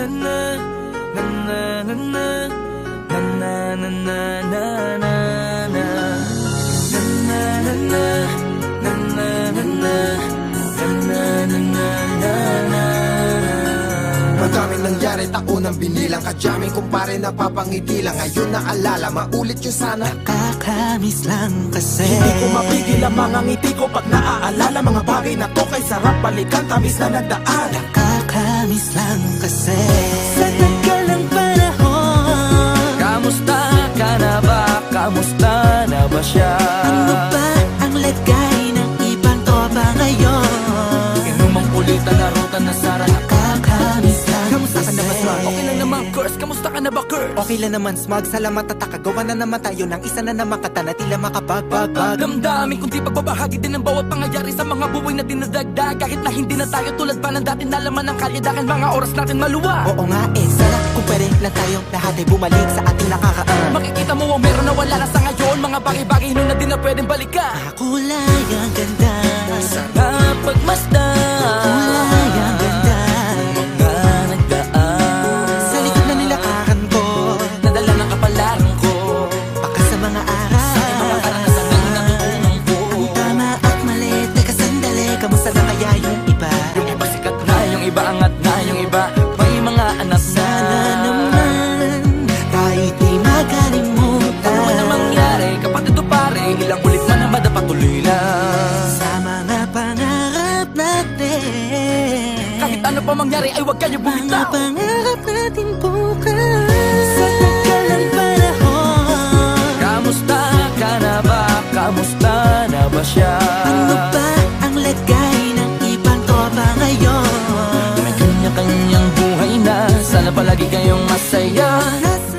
na na na na na na na na na na na na Madaming nangyari, taunang binilang kadyaming kumpare napapangiti lang. Ngayon naalala, maulit yun sana. Nakakamiss lang kasi Hindi ko mapigil ang mga ngiti ko pag naaalala. Mga bagay na to kay sarap balikan, tamis na nagdaan. Nakakamiss lang kasi sa tagal ng panahon. Kamusta ka na ba? Kamusta na ba siya? Ano ba ang lagay ng ibang tropa ngayon? Inumang kulitan na ruta na sara. Nakakamiss lang Kamusta ka na ba, Smug? Okay lang naman, Curse. Kamusta ka na ba, Curse? Okay lang naman, Smug. Salamat at takagawa na naman tayo ng isa na naman kata na tila makapagbag. Damdamin kundi pagbabahagi din ng bawat pangyayari sa mga buhay na dinadagdag. Kahit na hindi na tayo tulad pa ng dati na laman ng kalye. Dahil mga oras natin maluwa. Oo nga sana kung pwede lang tayong lahat ay bumalik sa ating nakakaan. Makikita mo ang meron na wala na sa ngayon. Mga bagay-bagay nun na di na pwedeng balikan. Kulay ang ganda, Sana pagmasdan kulay ang ganda. mga nagdaan Sa likod na nilakaran ko, nadala ng kapalaran ko. baka sa mga araw. Mga karanasan na natutunan ko. Tama at mali, teka sandali, kamusta na kaya yung iba? Yung iba sikat na, yung iba angat na, yung iba may mga anak na. Sana naman, kahit di makalimutan. Ano man ang mangyari, kapatid o pare, ilang ulit man ang madapatuloy lang. Sa mga pangarap natin, Kahit ano pa mangyari, ay huwag kayo mga bumitaw. pangarap natin bukas. Sa tagal ng panahon, Kamusta ka na ba? Kamusta na ba siya? ano ba ang lagay ng ibang tropa ngayon? May kanya-kanyang buhay na, sana palagi kayong masaya. Nasa